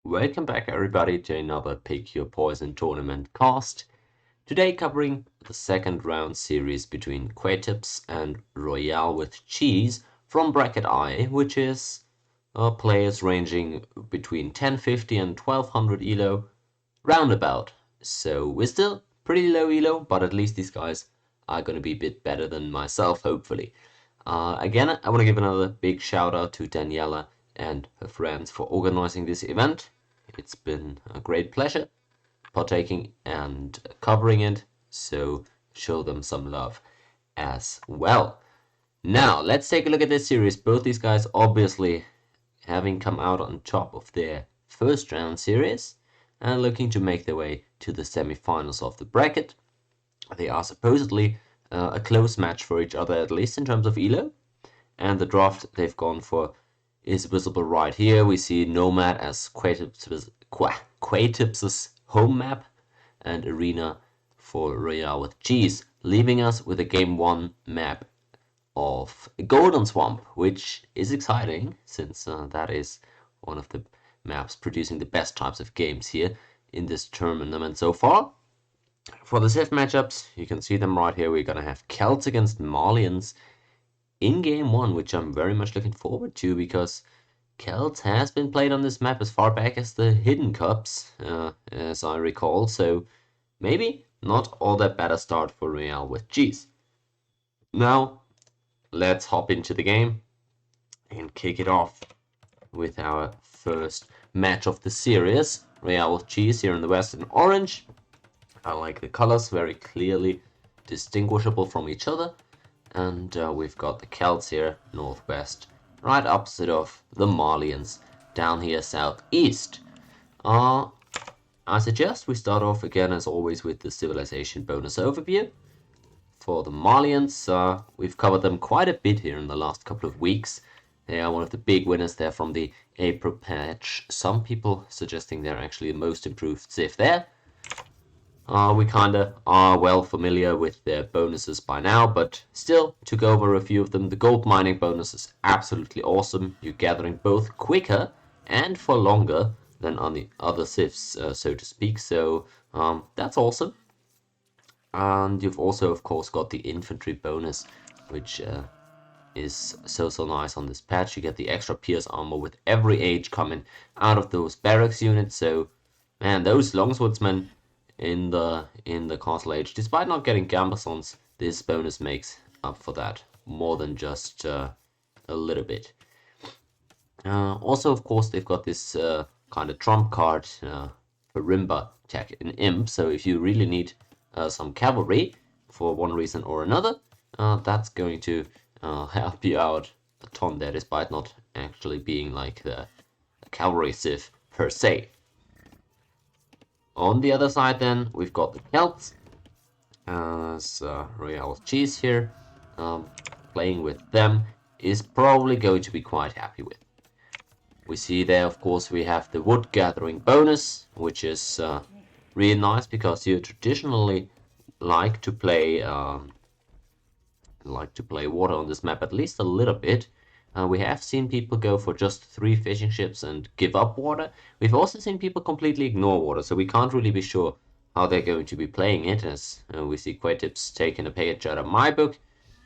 Welcome back everybody to another Pick Your Poison tournament cast. Today covering the second round series between Quetipps and RoyaleWithCheese from Bracket I, which is players ranging between 1050 and 1200 elo, roundabout. So we're still pretty low elo, but at least these guys are going to be a bit better than myself, hopefully. Again, I want to give another big shout out to Daniela and her friends for organizing this event. It's been a great pleasure partaking and covering it, so show them some love as well. Now, let's take a look at this series. Both these guys obviously having come out on top of their first round series and looking to make their way to the semi-finals of the bracket. They are supposedly a close match for each other, at least in terms of elo, and the draft they've gone for is visible right here. We see Nomad as Quetipps' home map and Arena for RoyaleWithCheese, leaving us with a game 1 map of Golden Swamp, which is exciting since that is one of the maps producing the best types of games here in this tournament so far. For the Civ matchups, you can see them right here. We're going to have Celts against Malians in game 1, which I'm very much looking forward to because Celts has been played on this map as far back as the Hidden Cups, as I recall, so maybe not all that bad a start for RoyaleWithCheese. Now, let's hop into the game and kick it off with our first match of the series. RoyaleWithCheese here in the west in orange. I like the colors, very clearly distinguishable from each other. And we've got the Celts here, northwest, right opposite of the Malians, down here southeast. I suggest we start off again, as always, with the civilization bonus overview. For the Malians, we've covered them quite a bit here in the last couple of weeks. They are one of the big winners there from the April patch. Some people suggesting they're actually the most improved Civ there. We kinda are well familiar with their bonuses by now, but still, to go over a few of them, the gold mining bonus is absolutely awesome. You're gathering both quicker and for longer than on the other civs, so to speak, so that's awesome. And you've also, of course, got the infantry bonus, which is so nice on this patch. You get the extra pierce armor with every age coming out of those barracks units, so man, those longswordsmen in the castle age, despite not getting gambesons, this bonus makes up for that more than just a little bit. Also, of course, they've got this kind of trump card Marimba tech in Imp, so if you really need some cavalry for one reason or another, that's going to help you out a ton there, despite not actually being like the cavalry civ per se. On the other side then, we've got the Celts, as RoyaleWithCheese here, playing with them is probably going to be quite happy with. We see there, of course, we have the wood gathering bonus, which is really nice because you traditionally like to play water on this map at least a little bit. We have seen people go for just 3 fishing ships and give up water. We've also seen people completely ignore water, so we can't really be sure how they're going to be playing it, as we see Quetipps taking a page out of my book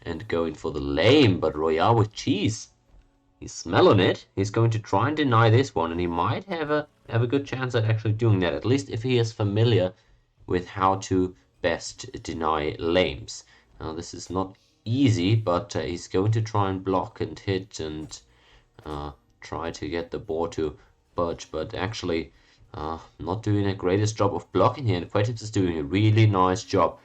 and going for the lame, but RoyaleWithCheese, he's smelling it. He's going to try and deny this one, and he might have a good chance at actually doing that, at least if he is familiar with how to best deny lames. Now, this is not easy, but he's going to try and block and hit and try to get the board to budge, but actually not doing the greatest job of blocking here, and Quetipps is doing a really nice job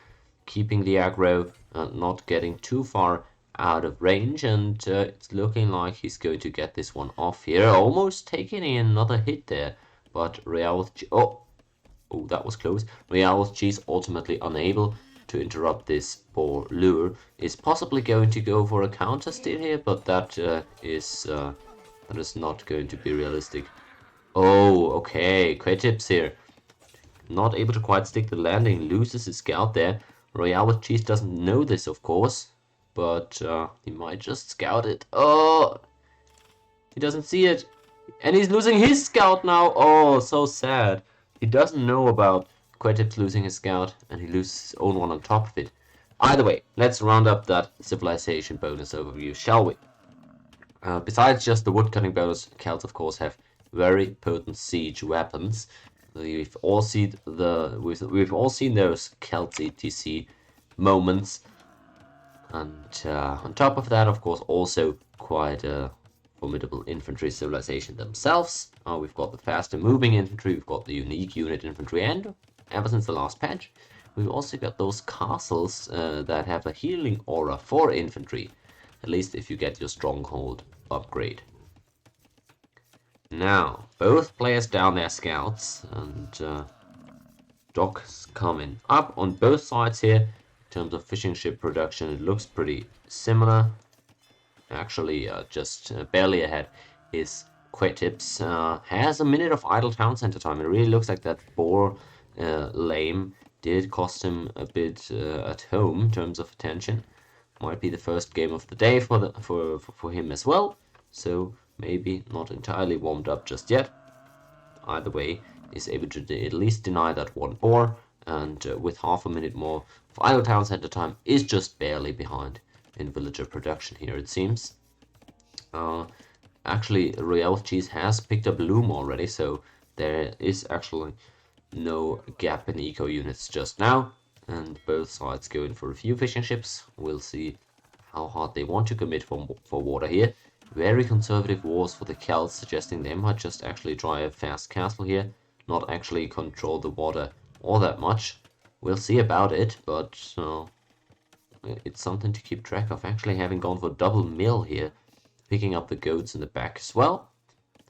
keeping the aggro, not getting too far out of range, and it's looking like he's going to get this one off here, almost taking another hit there, but RoyaleWithCheese, oh, that was close. RoyaleWithCheese ultimately unable to interrupt this poor lure, is possibly going to go for a counter steal here, but that is not going to be realistic. Oh, okay, Quetipps here, not able to quite stick the landing, loses his scout there. RoyaleWithCheese doesn't know this, of course, but he might just scout it. Oh, he doesn't see it. And he's losing his scout now. Oh, so sad. He doesn't know about Quetipps losing his scout, and he loses his own one on top of it. Either way, let's round up that civilization bonus overview, shall we? Besides just the woodcutting bonus, Celts of course have very potent siege weapons. We've all seen those Celts etc moments, and on top of that, of course, also quite a formidable infantry civilization themselves. We've got the faster moving infantry, we've got the unique unit infantry, and ever since the last patch, we've also got those castles that have a healing aura for infantry, at least if you get your stronghold upgrade. Now, both players down their scouts, and docks coming up on both sides here. In terms of fishing ship production, it looks pretty similar. Actually, just barely ahead is Quetipps. Has a minute of idle town center time. It really looks like that boar lame did cost him a bit at home in terms of attention. Might be the first game of the day for him as well. So maybe not entirely warmed up just yet. Either way, is able to at least deny that one boar, and with half a minute more of idle town center time, is just barely behind in villager production here, it seems. Actually, RoyaleWithCheese has picked up loom already, so there is actually no gap in eco units just now, and both sides go in for a few fishing ships. We'll see how hard they want to commit for water here. Very conservative wars for the Celts, suggesting they might just actually try a fast castle here, not actually control the water all that much. We'll see about it, but it's something to keep track of. Actually having gone for double mill here, picking up the goats in the back as well.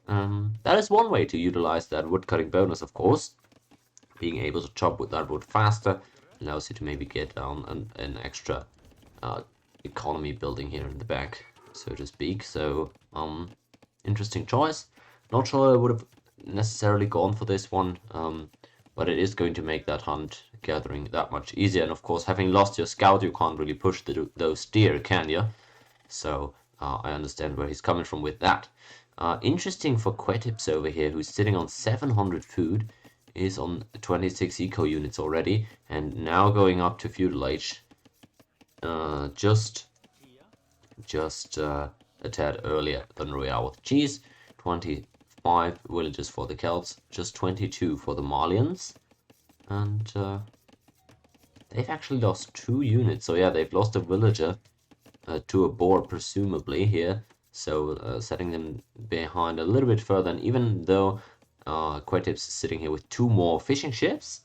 That is one way to utilize that woodcutting bonus, of course. Being able to chop with that wood faster allows you to maybe get down an extra economy building here in the back, so to speak. So, interesting choice. Not sure I would have necessarily gone for this one, but it is going to make that hunt gathering that much easier. And of course, having lost your scout, you can't really push those deer, can you? So, I understand where he's coming from with that. Interesting for Quetipps over here, who's sitting on 700 food, is on 26 eco units already, and now going up to feudal age. Just a tad earlier than RoyaleWithCheese. 25 villages for the Celts, just 22 for the Malians, and they've actually lost 2 units. So yeah, they've lost a villager to a boar presumably here, so setting them behind a little bit further. And even though Quetipps is sitting here with 2 more fishing ships,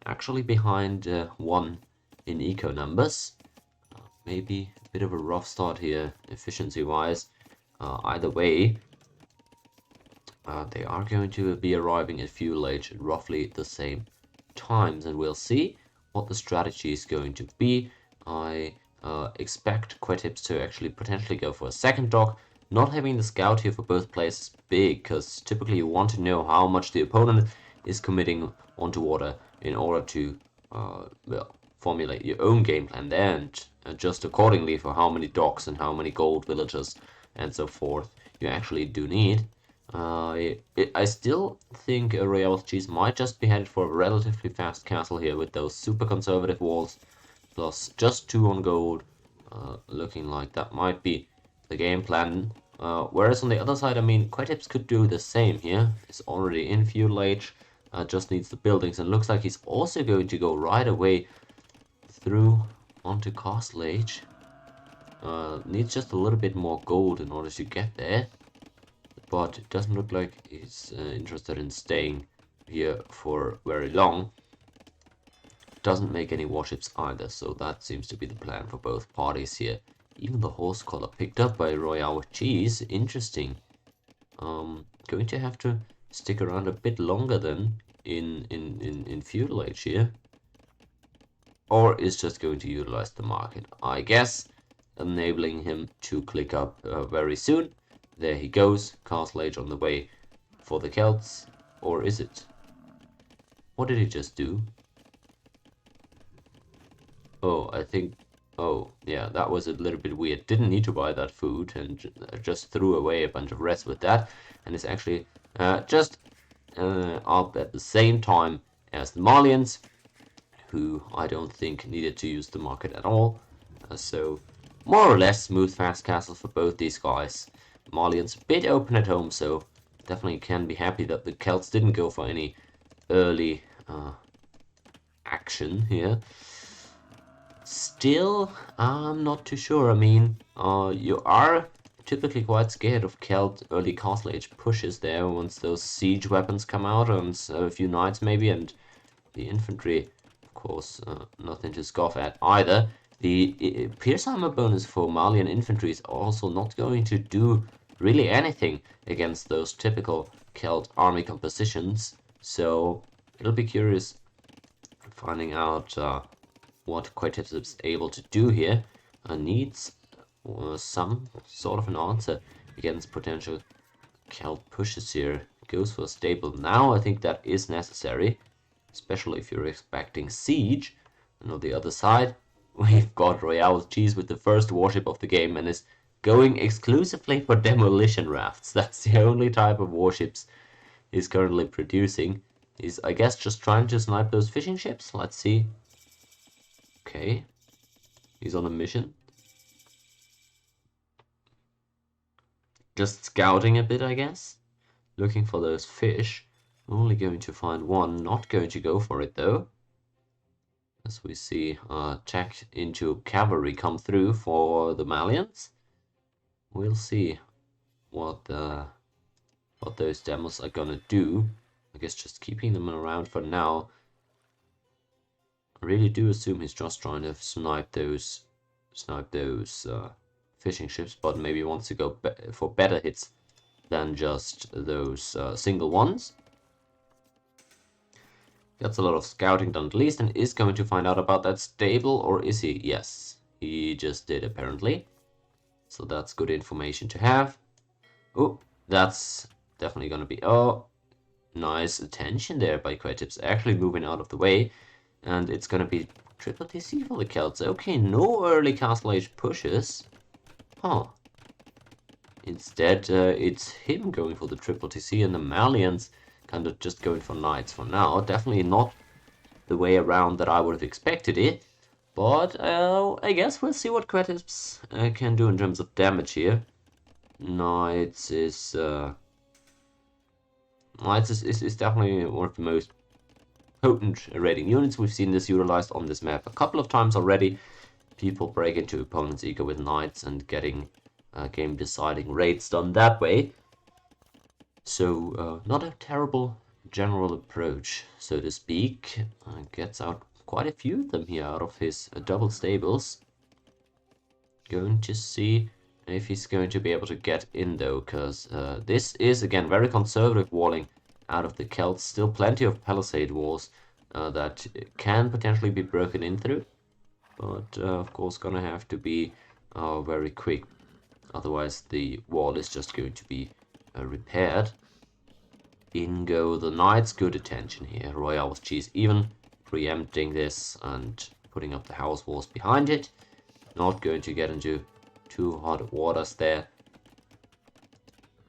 actually behind 1 in eco numbers. Maybe a bit of a rough start here, efficiency-wise. Either way, they are going to be arriving at fuel age at roughly the same times, and we'll see what the strategy is going to be. I expect Quetipps to actually potentially go for a second dock. Not having the scout here for both players is big, because typically you want to know how much the opponent is committing onto water in order to, well, formulate your own game plan there and adjust accordingly for how many docks and how many gold villagers and so forth you actually do need. I still think RoyaleWithCheese might just be headed for a relatively fast castle here with those super conservative walls, plus just 2 on gold, looking like that might be the game plan. Whereas on the other side, I mean, Quetipps could do the same here. He's already in feudal age, just needs the buildings, and looks like he's also going to go right away through onto castle age. Needs just a little bit more gold in order to get there, but it doesn't look like he's interested in staying here for very long. Doesn't make any warships either, so that seems to be the plan for both parties here. Even the horse collar picked up by RoyaleWithCheese. Interesting. Going to have to stick around a bit longer than in feudal age here, or is just going to utilize the market, I guess, enabling him to click up very soon. There he goes, castle age on the way for the Celts, or is it? What did he just do? Oh, I think Oh, yeah, that was a little bit weird. Didn't need to buy that food and just threw away a bunch of rest with that. And it's actually just up at the same time as the Malians, who I don't think needed to use the market at all. So more or less smooth fast castles for both these guys. Malians a bit open at home, so definitely can be happy that the Celts didn't go for any early action here. Still, I'm not too sure. I mean, you are typically quite scared of Celt early Castle Age pushes there once those siege weapons come out and a few knights maybe, and the infantry, of course, nothing to scoff at either. The Pierce Armor bonus for Malian infantry is also not going to do really anything against those typical Celt army compositions, so it'll be curious finding out what Quetipps is able to do here. Needs some sort of an answer against potential Celt pushes here. Goes for stable now. I think that is necessary, especially if you're expecting siege. And on the other side, we've got RoyaleWithCheese with the first warship of the game and is going exclusively for demolition rafts. That's the only type of warships he's currently producing. He's, I guess, just trying to snipe those fishing ships. Let's see. Okay, he's on a mission. Just scouting a bit, I guess. Looking for those fish. Only going to find one. Not going to go for it, though. As we see check into cavalry come through for the Malians. We'll see what those demos are gonna do. I guess just keeping them around for now. I really do assume he's just trying to snipe those fishing ships, but maybe wants to go for better hits than just those single ones. Gets a lot of scouting done at least, and is going to find out about that stable, or is he? Yes, he just did apparently. So that's good information to have. Oh, that's definitely gonna be... Oh, nice attention there by Quetipps, actually moving out of the way. And it's gonna be triple TC for the Celts. Okay, no early Castle Age pushes. Huh. Instead, it's him going for the triple TC and the Malians kind of just going for knights for now. Definitely not the way around that I would have expected it. But I guess we'll see what Quetipps can do in terms of damage here. Knights is definitely one of the most potent raiding units. We've seen this utilized on this map a couple of times already. People break into opponents' eco with knights and getting game deciding raids done that way. So not a terrible general approach, so to speak. Gets out quite a few of them here out of his double stables. Going to see if he's going to be able to get in though, because this is again very conservative walling out of the Celts. Still plenty of palisade walls that can potentially be broken in through, but of course gonna have to be very quick, otherwise the wall is just going to be repaired. In go the knights. Good attention here. RoyaleWithCheese even preempting this and putting up the house walls behind it. Not going to get into too hot waters there.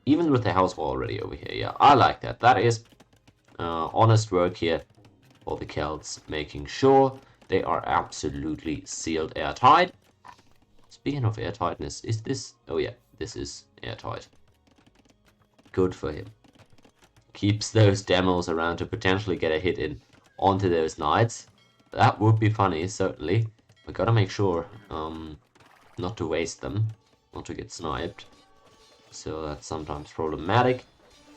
Even with the house wall already over here. Yeah, I like that. That is honest work here for the Celts, making sure they are absolutely sealed airtight. Speaking of airtightness, is this... Oh yeah, this is airtight. Good for him. Keeps those demos around to potentially get a hit in onto those knights. That would be funny, certainly. We gotta make sure not to waste them, not to get sniped. So that's sometimes problematic.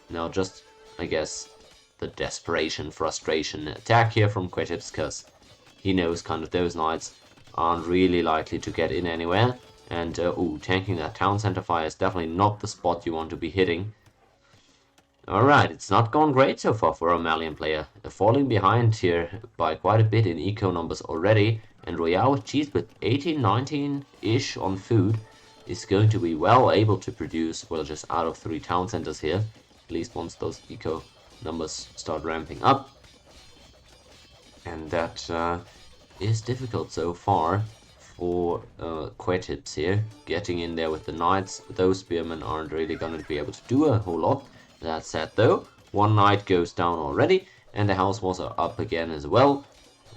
Now just, I guess, the desperation, frustration attack here from Quetipps, because he knows kind of those knights aren't really likely to get in anywhere. And, ooh, tanking that town center fire is definitely not the spot you want to be hitting. Alright, it's not gone great so far for a Malian player. Falling behind here by quite a bit in eco numbers already. And RoyaleWithCheese with 18, 19-ish on food is going to be well able to produce, well, just out of 3 town centers here. At least once those eco numbers start ramping up. And that is difficult so far for Quetipps here, getting in there with the knights. Those spearmen aren't really going to be able to do a whole lot. That said though, one knight goes down already, and the house walls are up again as well.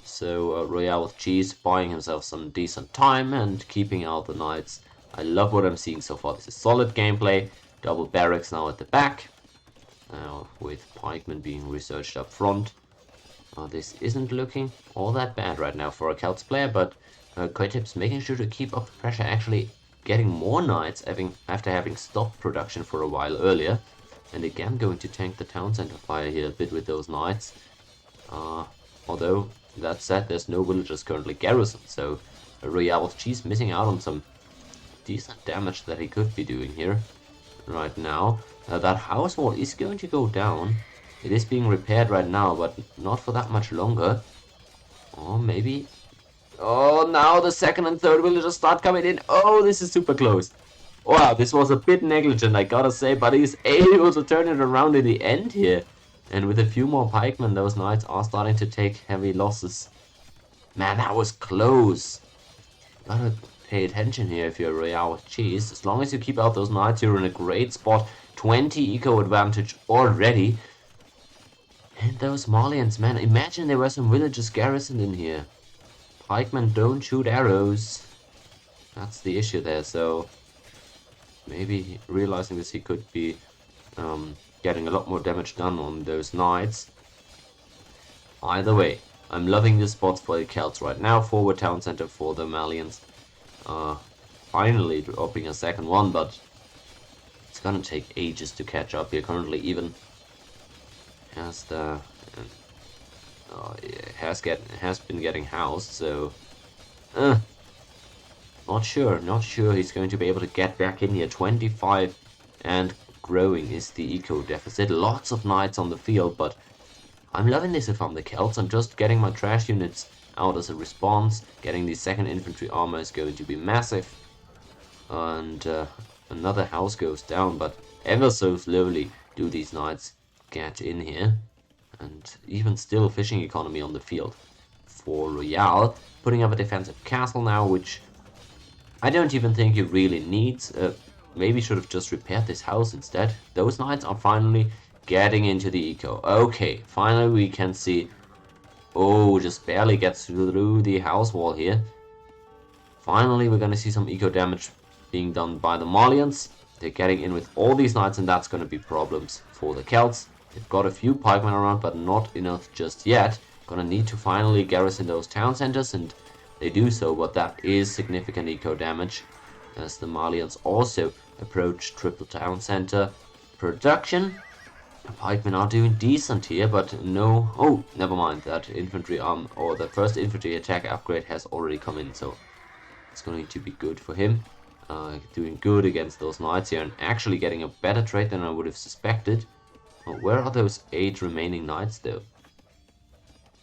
So RoyaleWithCheese buying himself some decent time and keeping out the knights. I love what I'm seeing so far. This is solid gameplay. Double barracks now at the back, with pikemen being researched up front. This isn't looking all that bad right now for a Celts player, but Quetipps making sure to keep up the pressure, actually getting more knights after having stopped production for a while earlier. And again going to tank the town center fire here a bit with those knights. Although, that said, there's no villagers currently garrisoned, so RoyaleWithCheese missing out on some decent damage that he could be doing here right now. That house wall is going to go down. It is being repaired right now, but not for that much longer. Or maybe... Oh, now the second and third villagers start coming in. Oh, this is super close. Wow, this was a bit negligent, I gotta say, but he's able to turn it around in the end here. And with a few more pikemen, those knights are starting to take heavy losses. Man, that was close. Gotta pay attention here if you're RoyaleWithCheese. As long as you keep out those knights, you're in a great spot. 20 eco advantage already. And those Malians, man, imagine there were some villagers garrisoned in here. Pikemen don't shoot arrows. That's the issue there, so... Maybe realizing this, he could be getting a lot more damage done on those knights. Either way, I'm loving the spots for the Celts right now. Forward town center for the Malians. Finally dropping a second one, but it's gonna take ages to catch up here. Currently, even has the has been getting housed, so not sure he's going to be able to get back in here. 25 and growing is the eco deficit. Lots of knights on the field, but I'm loving this if I'm the Celts. I'm just getting my trash units out as a response. Getting the second infantry armor is going to be massive. And another house goes down, but ever so slowly do these knights get in here. And even still, fishing economy on the field for Royale. Putting up a defensive castle now, which I don't even think he really needs. Maybe should have just repaired this house instead. Those knights are finally getting into the eco. Okay, finally we can see... Oh, just barely gets through the house wall here. Finally we're gonna see some eco damage being done by the Malians. They're getting in with all these knights, and that's gonna be problems for the Celts. They've got a few pikemen around, but not enough just yet. Gonna need to finally garrison those town centers, and they do so, but that is significant eco damage as the Malians also approach triple town center production. The pikemen are doing decent here, but no... Oh, never mind. That infantry or the first infantry attack upgrade has already come in, so it's going to be good for him. Doing good against those knights here and actually getting a better trade than I would have suspected. Where are those 8 remaining knights though?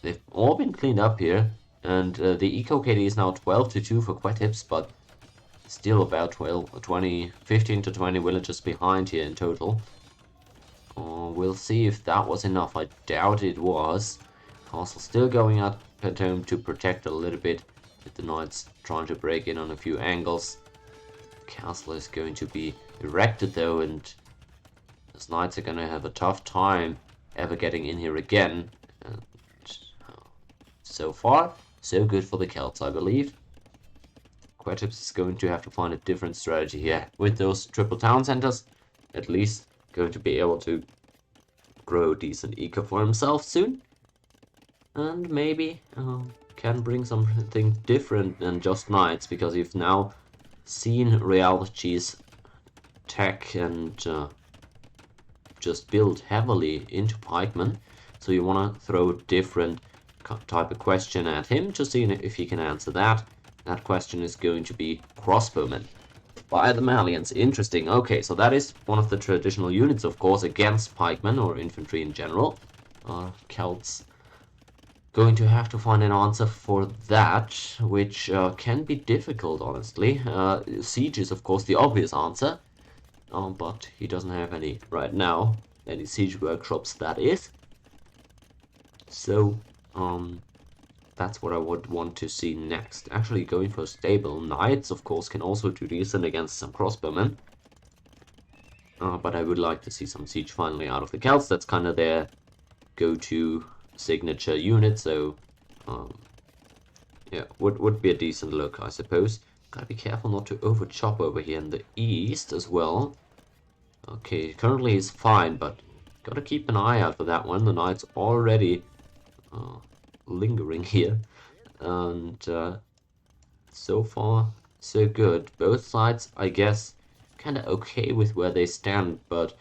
They've all been cleaned up here, and the eco KD is now 12-2 for Quetipps, but still about 15 to 20 villages behind here in total. We'll see if that was enough. I doubt it was. Castle still going up at home to protect a little bit, with the knights trying to break in on a few angles. Castle is going to be erected though, and those knights are going to have a tough time ever getting in here again. And so far, so good for the Celts, I believe. Quetipps is going to have to find a different strategy here. With those triple town centers, at least going to be able to grow decent eco for himself soon. And maybe can bring something different than just knights, because you've now seen RoyaleWithCheese tech and just build heavily into pikemen. So you want to throw a different type of question at him to see if he can answer that. That question is going to be crossbowmen by the Malians. Interesting. Okay, so that is one of the traditional units, of course, against pikemen or infantry in general. Celts going to have to find an answer for that, which can be difficult, honestly. Siege is, of course, the obvious answer, but he doesn't have any right now. Any siege workshops, that is. So, that's what I would want to see next. Actually, going for stable. Knights, of course, can also do decent against some crossbowmen. But I would like to see some siege finally out of the Celts. That's kind of their go-to signature unit, so yeah, would be a decent look, I suppose. Gotta be careful not to over-chop over here in the east as well. Okay, currently he's fine, but gotta keep an eye out for that one. The Knight's already lingering here, and so far so good. Both sides, I guess, kind of okay with where they stand, but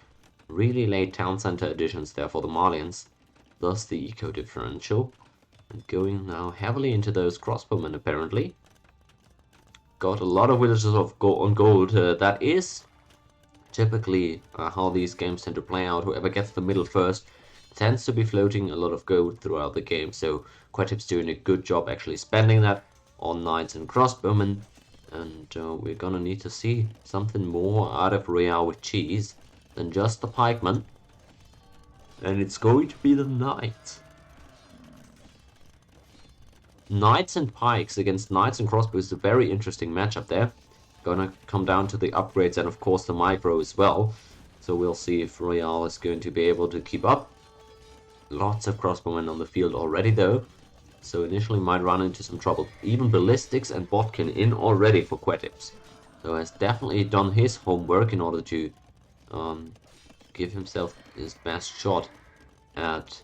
really late town center additions there for the Malians, thus the eco differential. And going now heavily into those crossbowmen apparently. Got a lot of villages of on gold. That is typically how these games tend to play out. Whoever gets the middle first tends to be floating a lot of gold throughout the game. So Quetipps doing a good job actually spending that on knights and crossbowmen. And we're gonna need to see something more out of RoyaleWithCheese than just the pikeman. And it's going to be the knight. Knights and pikes against knights and crossbows is a very interesting matchup there. Gonna come down to the upgrades and of course the micro as well. So we'll see if Royale is going to be able to keep up. Lots of crossbowmen on the field already though. So initially might run into some trouble. Even ballistics and botkin in already for Quetipps. So has definitely done his homework in order to give himself his best shot at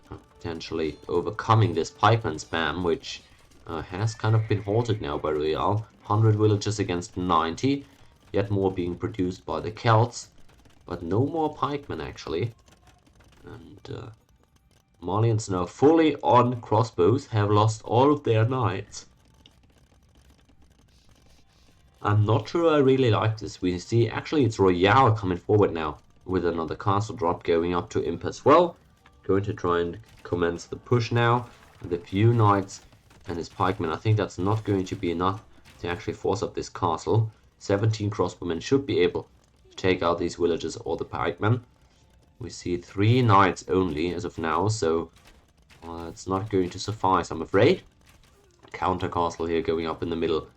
potentially overcoming this pikeman spam, which has kind of been halted now by Royale. 100 villages against 90, yet more being produced by the Celts, but no more pikemen actually. And Malians now fully on crossbows have lost all of their knights. I'm not sure I really like this. We see actually it's Royale coming forward now with another castle drop going up to Imp as well. Going to try and commence the push now with a few knights and his pikemen. I think that's not going to be enough to actually force up this castle. 17 crossbowmen should be able to take out these villages or the pikemen. We see 3 knights only as of now, so it's not going to suffice, I'm afraid. Counter castle here going up in the middle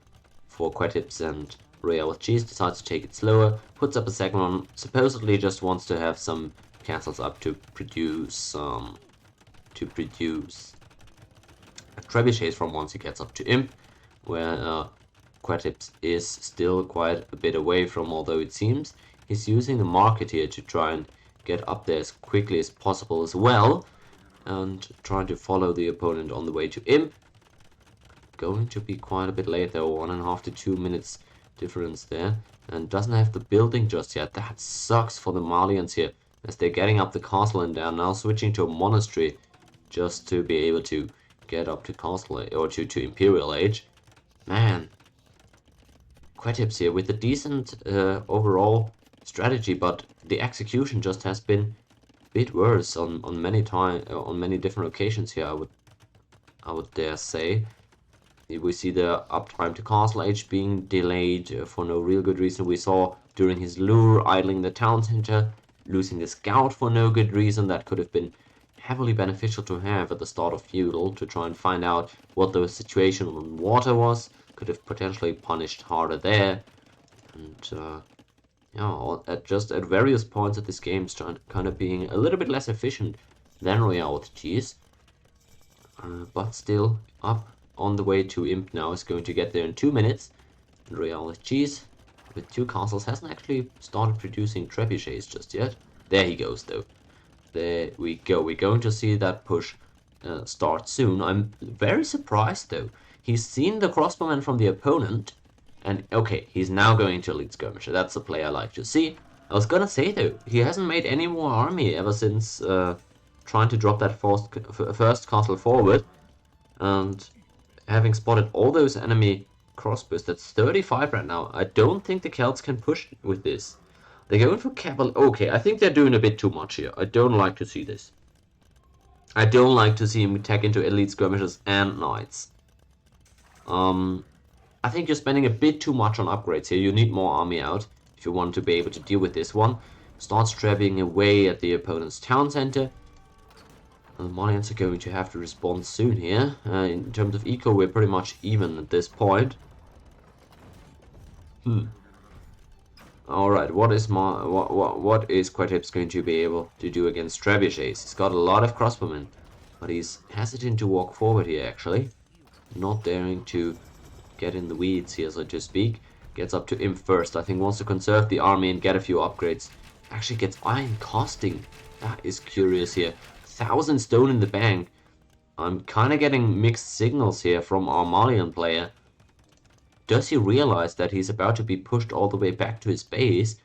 for Quetipps, and RoyaleWithCheese decides to take it slower, puts up a second one, supposedly just wants to have some castles up to produce trebuchets from once he gets up to Imp, where Quetipps is still quite a bit away from, although it seems he's using the market here to try and get up there as quickly as possible as well, and trying to follow the opponent on the way to Imp. Going to be quite a bit late though, 1.5 to 2 minutes difference there, and doesn't have the building just yet. That sucks for the Malians here, as they're getting up the castle and they're now switching to a monastery just to be able to get up to castle or to Imperial Age. Man, Quetipps here with a decent overall strategy, but the execution just has been a bit worse on many different occasions here. I would dare say. We see the uptime to castle age being delayed for no real good reason. We saw during his lure idling the town center, losing the scout for no good reason. That could have been heavily beneficial to have at the start of feudal to try and find out what the situation on water was. Could have potentially punished harder there, and yeah, at various points of this game, kind of being a little bit less efficient than RoyaleWithCheese, but still up on the way to Imp now. Is going to get there in 2 minutes. And RoyaleWithCheese with 2 castles hasn't actually started producing trebuchets just yet. There he goes though. There we go. We're going to see that push start soon. I'm very surprised though. He's seen the crossbowmen from the opponent, and okay, he's now going to elite skirmisher. That's the play I like to see. I was gonna say though, he hasn't made any more army ever since trying to drop that first castle forward, and having spotted all those enemy crossbows. That's 35 right now. I don't think the Celts can push with this. They're going for cavalry. Okay, I think they're doing a bit too much here. I don't like to see this. I don't like to see him attack into elite skirmishers and knights. I think you're spending a bit too much on upgrades here. You need more army out if you want to be able to deal with this one. Starts traveling away at the opponent's town center. The Malians are going to have to respond soon here. In terms of eco, we're pretty much even at this point. Alright, what is Quetipps going to be able to do against trebuchets? He's got a lot of crossbowmen, but he's hesitant to walk forward here actually. Not daring to get in the weeds here, so to speak. Gets up to Imp first. I think wants to conserve the army and get a few upgrades. Actually gets iron casting. That is curious here. 1,000 stone in the bank. I'm kind of getting mixed signals here from our Malian player. Does he realize that he's about to be pushed all the way back to his base?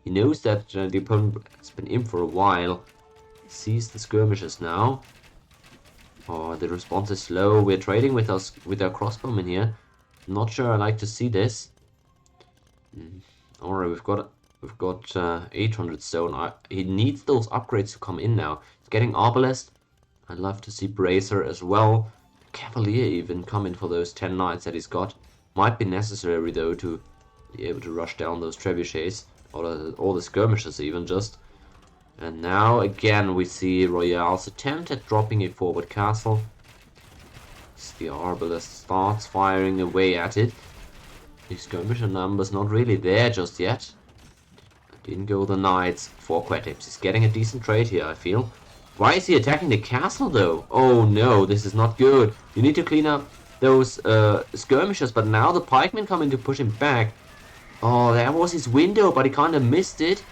He knows that the opponent has been in for a while. He sees the skirmishes now. Oh, the response is slow. We're trading with our crossbowmen here. Not sure I like to see this. Alright, we've got 800 stone. He needs those upgrades to come in now. He's getting Arbalest. I'd love to see Bracer as well. Cavalier even come in for those 10 knights that he's got. Might be necessary though to be able to rush down those trebuchets. Or the skirmishes even just. And now again we see Royale's attempt at dropping a forward castle. As the Arbalest starts firing away at it. The skirmisher numbers not really there just yet. Didn't go the knights for Quetipps. He's getting a decent trade here, I feel. Why is he attacking the castle though? Oh no, this is not good. You need to clean up those skirmishers, but now the pikemen come in to push him back. Oh, that was his window, but he kind of missed it.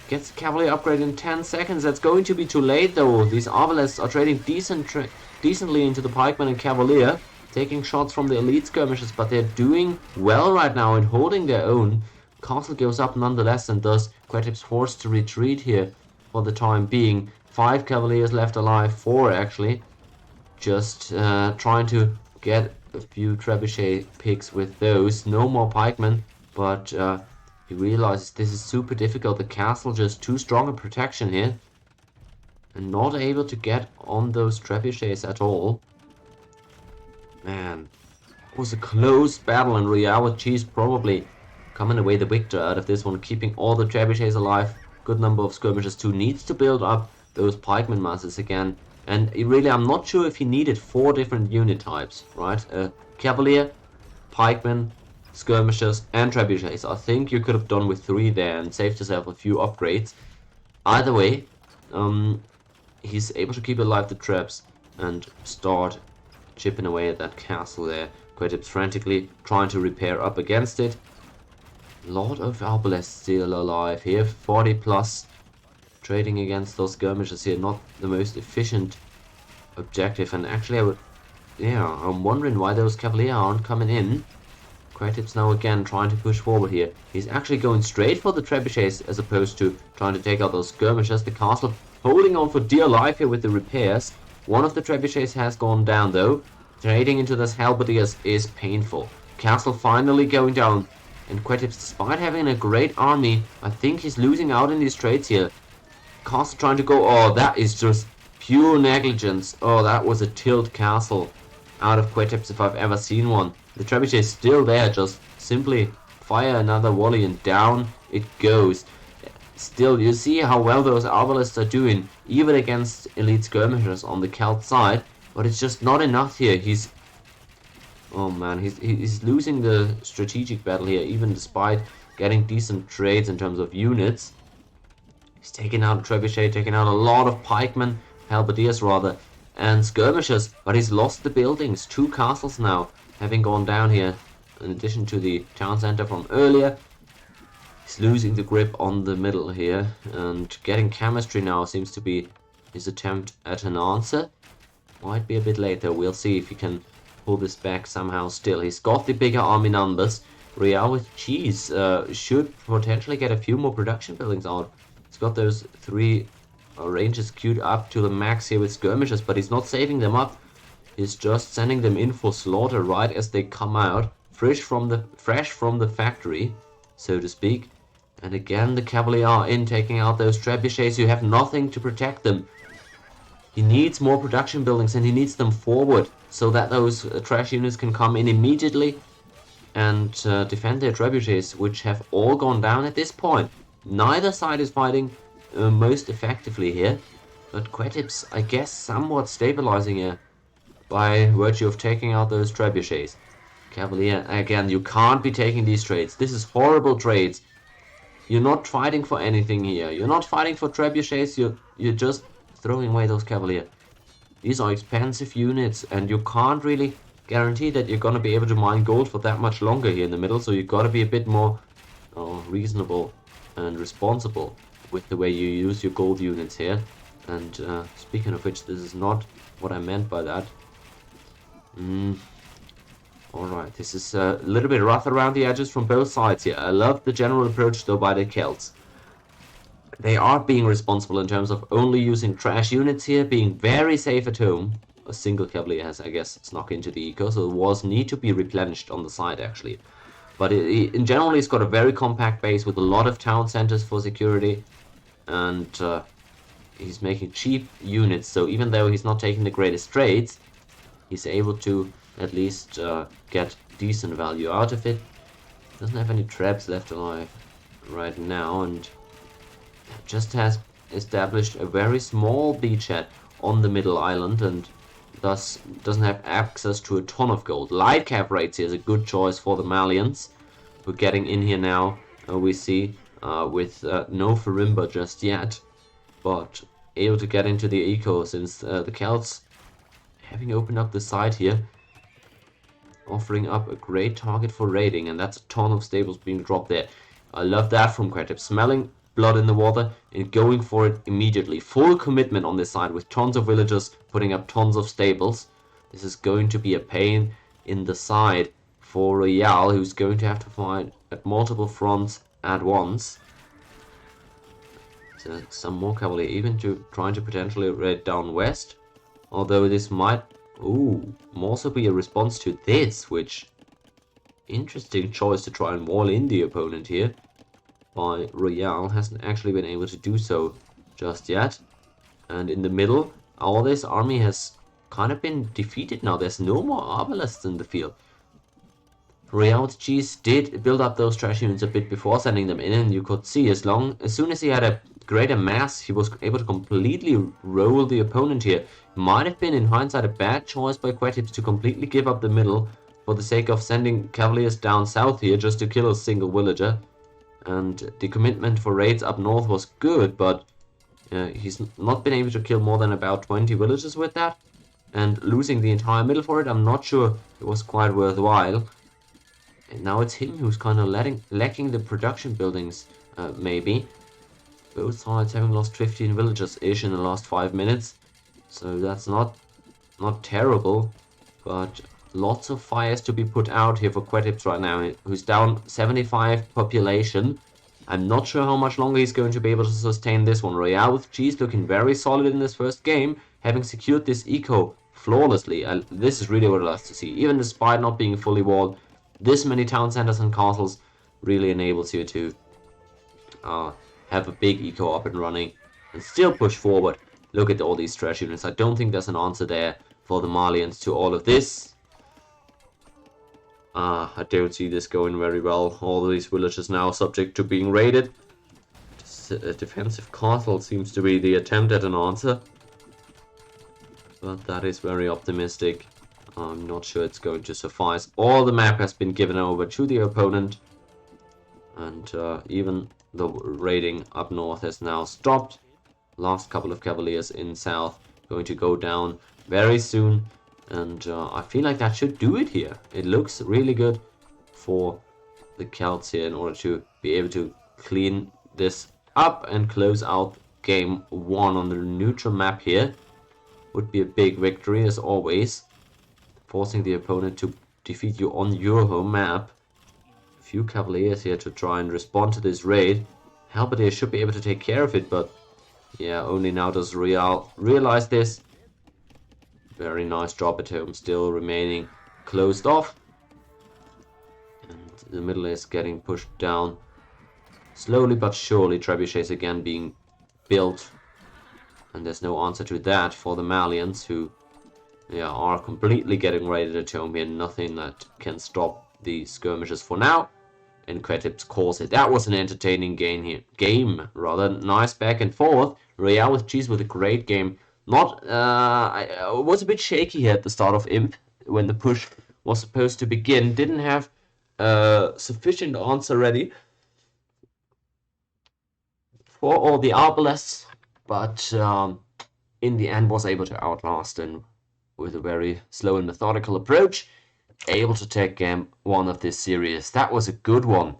Gets the cavalry upgrade in 10 seconds. That's going to be too late though. These Arvalests are trading decently into the pikemen and cavalier. Taking shots from the elite skirmishers, but they're doing well right now and holding their own. Castle goes up nonetheless, and thus Quetipps forced to retreat here for the time being. 5 cavaliers left alive, 4 actually. Just trying to get a few trebuchet picks with those. No more pikemen, but he realizes this is super difficult. The castle just too strong a protection here. And not able to get on those trebuchets at all. Man, it was a close battle, and RoyaleWithCheese probably coming away the victor out of this one, keeping all the trebuchets alive. Good number of skirmishers too. Needs to build up those pikeman masses again. And really, I'm not sure if he needed 4 different unit types, right? Cavalier, pikemen, skirmishers, and trebuchets. I think you could have done with 3 there and saved yourself a few upgrades. Either way, he's able to keep alive the traps and start chipping away at that castle there. Quetipps frantically trying to repair up against it. Lot of Arbalests still alive here, 40 plus. Trading against those skirmishers here, not the most efficient objective. And actually I'm wondering why those cavalier aren't coming in. Quetipps now again trying to push forward here. He's actually going straight for the trebuchets as opposed to trying to take out those skirmishers. The castle holding on for dear life here with the repairs. One of the trebuchets has gone down though. Trading into this halberdiers is painful. Castle finally going down. And Quetipps, despite having a great army, I think he's losing out in these trades here. Castle trying to go. Oh, that is just pure negligence. Oh, that was a tilt castle out of Quetipps if I've ever seen one. The trebuchet is still there. Just simply fire another volley and down it goes. Still, you see how well those Arbalests are doing, even against elite skirmishers on the Celt side, but it's just not enough here. Oh man, he's losing the strategic battle here, even despite getting decent trades in terms of units. He's taking out a trebuchet, taking out a lot of pikemen, halberdiers rather, and skirmishers, but he's lost the buildings. 2 castles now having gone down here, in addition to the town center from earlier. He's losing the grip on the middle here, and getting chemistry now seems to be his attempt at an answer. Might be a bit late though. We'll see if he can pull this back somehow still. He's got the bigger army numbers. RoyaleWithCheese should potentially get a few more production buildings out. He's got those 3 ranges queued up to the max here with skirmishers, but he's not saving them up. He's just sending them in for slaughter right as they come out, fresh from the factory, so to speak. And again, the cavalier are in, taking out those trebuchets. You have nothing to protect them. He needs more production buildings, and he needs them forward so that those trash units can come in immediately and defend their trebuchets, which have all gone down at this point. Neither side is fighting most effectively here. But Quetipps, I guess, somewhat stabilizing here by virtue of taking out those trebuchets. Cavalier, again, you can't be taking these trades. This is horrible trades. You're not fighting for anything here. You're not fighting for trebuchets. You're just throwing away those Cavalier. These are expensive units, and you can't really guarantee that you're gonna be able to mine gold for that much longer here in the middle. So you gotta be a bit more reasonable and responsible with the way you use your gold units here. And speaking of which, this is not what I meant by that. Alright, this is a little bit rough around the edges from both sides here. I love the general approach though by the Celts. They are being responsible in terms of only using trash units here, being very safe at home. A single Cavalier has, I guess, snuck into the eco, so the walls need to be replenished on the side actually. But in general, he's got a very compact base with a lot of town centers for security, and he's making cheap units, so even though he's not taking the greatest trades, he's able to at least get decent value out of it. Doesn't have any traps left alive right now, and just has established a very small beachhead on the middle island, and thus doesn't have access to a ton of gold. Light cap rates here is a good choice for the Malians. We're getting in here now, we see, with no Farimba just yet, but able to get into the eco since the Celts, having opened up the side here, offering up a great target for raiding, and that's a ton of stables being dropped there. I love that from Quetipps, smelling blood in the water and going for it immediately. Full commitment on this side with tons of villagers putting up tons of stables. This is going to be a pain in the side for Royale, who's going to have to fight at multiple fronts at once. So some more cavalry, even trying to potentially raid down west. Although this might also be a response to this, which interesting choice to try and wall in the opponent here. By Royale hasn't actually been able to do so just yet. And in the middle, all this army has kind of been defeated now. There's no more obelisks in the field. RoyaleWithCheese did build up those trash units a bit before sending them in, and you could see as soon as he had a greater mass, he was able to completely roll the opponent here. Might have been in hindsight a bad choice by Quetipps to completely give up the middle for the sake of sending cavaliers down south here just to kill a single villager. And the commitment for raids up north was good, but he's not been able to kill more than about 20 villagers with that. And losing the entire middle for it, I'm not sure it was quite worthwhile. And now it's him who's kind of lacking the production buildings, maybe. Both sides having lost 15 villagers-ish in the last 5 minutes. So that's not terrible, but lots of fires to be put out here for Quetipps right now, who's down 75 population. I'm not sure how much longer he's going to be able to sustain this one. RoyaleWithCheese looking very solid in this first game, having secured this eco flawlessly. This is really what I like to see. Even despite not being fully walled, this many town centers and castles really enables you to have a big eco up and running and still push forward. Look at all these trash units. I don't think there's an answer there for the Malians to all of this. I don't see this going very well. All these villages now subject to being raided. A defensive castle seems to be the attempt at an answer. But that is very optimistic. I'm not sure it's going to suffice. All the map has been given over to the opponent. And even the raiding up north has now stopped. Last couple of cavaliers in south going to go down very soon. And I feel like that should do it here. It looks really good for the Celts here in order to be able to clean this up and close out game 1 on the neutral map here. Would be a big victory as always. Forcing the opponent to defeat you on your home map. A few cavaliers here to try and respond to this raid. Halberdier should be able to take care of it, but yeah, only now does Royale realize this. Very nice job at home, still remaining closed off. And the middle is getting pushed down. Slowly but surely, trebuchets again being built. And there's no answer to that for the Malians, who are completely getting raided at home here. Nothing that can stop the skirmishes for now. and Quetipps calls it. That was an entertaining game, rather. Nice back and forth. RoyaleWithCheese with a great game. Not, I was a bit shaky here at the start of Imp when the push was supposed to begin. Didn't have sufficient answer ready for all the arbalests, but in the end was able to outlast and with a very slow and methodical approach, able to take game 1 of this series. That was a good one.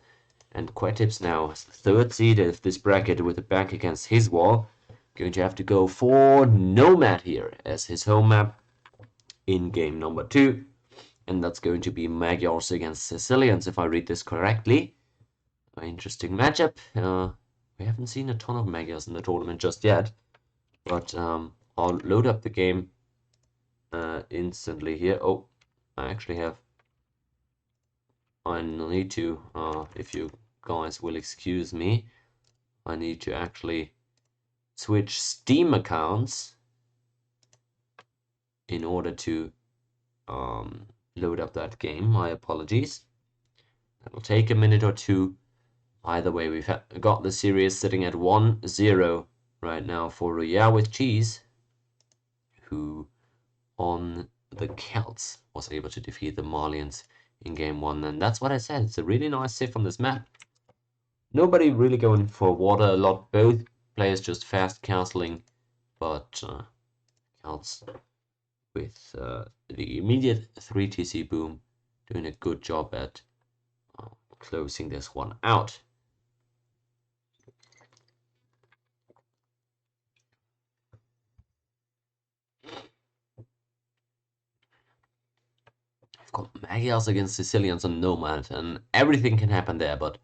And Quetipps now has the 3rd seed of this bracket with a back against his wall. Going to have to go for Nomad here as his home map in game number 2. And that's going to be Magyars against Sicilians, if I read this correctly. An interesting matchup. We haven't seen a ton of Magyars in the tournament just yet. But I'll load up the game instantly here. Oh, I actually have... I need to, if you guys will excuse me, I need to actually switch Steam accounts in order to load up that game. My apologies. That'll take a minute or two. Either way, we've got the series sitting at 1-0 right now for RoyaleWithCheese, who on the Celts was able to defeat the Malians in game 1. And that's what I said. It's a really nice save on this map. Nobody really going for water a lot. Both players just fast castling, but Celts with the immediate 3 TC boom doing a good job at closing this one out. I've got Magyars against Sicilians on Nomad, and everything can happen there, but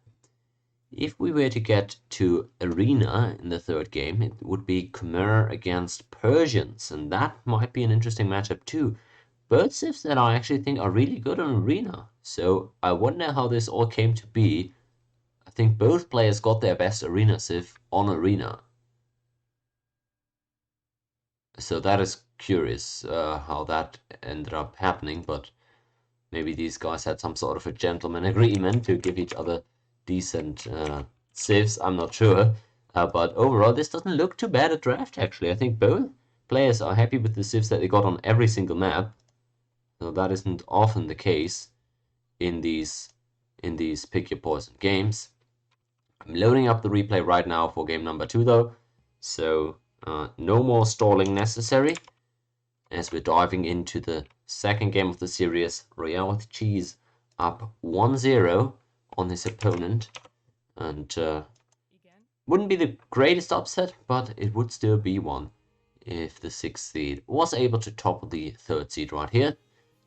if we were to get to Arena in the 3rd game, it would be Khmer against Persians, and that might be an interesting matchup too. Both civs that I actually think are really good on Arena, so I wonder how this all came to be. I think both players got their best Arena civ on Arena. So that is curious how that ended up happening, but maybe these guys had some sort of a gentleman agreement to give each other decent civs, I'm not sure. But overall, this doesn't look too bad at draft, actually. I think both players are happy with the civs that they got on every single map. So that isn't often the case in these pick your poison games. I'm loading up the replay right now for game number 2, though. So no more stalling necessary as we're diving into the 2nd game of the series. RoyaleWithCheese up 1-0 on his opponent, and wouldn't be the greatest upset, but it would still be one if the 6th seed was able to topple the 3rd seed right here.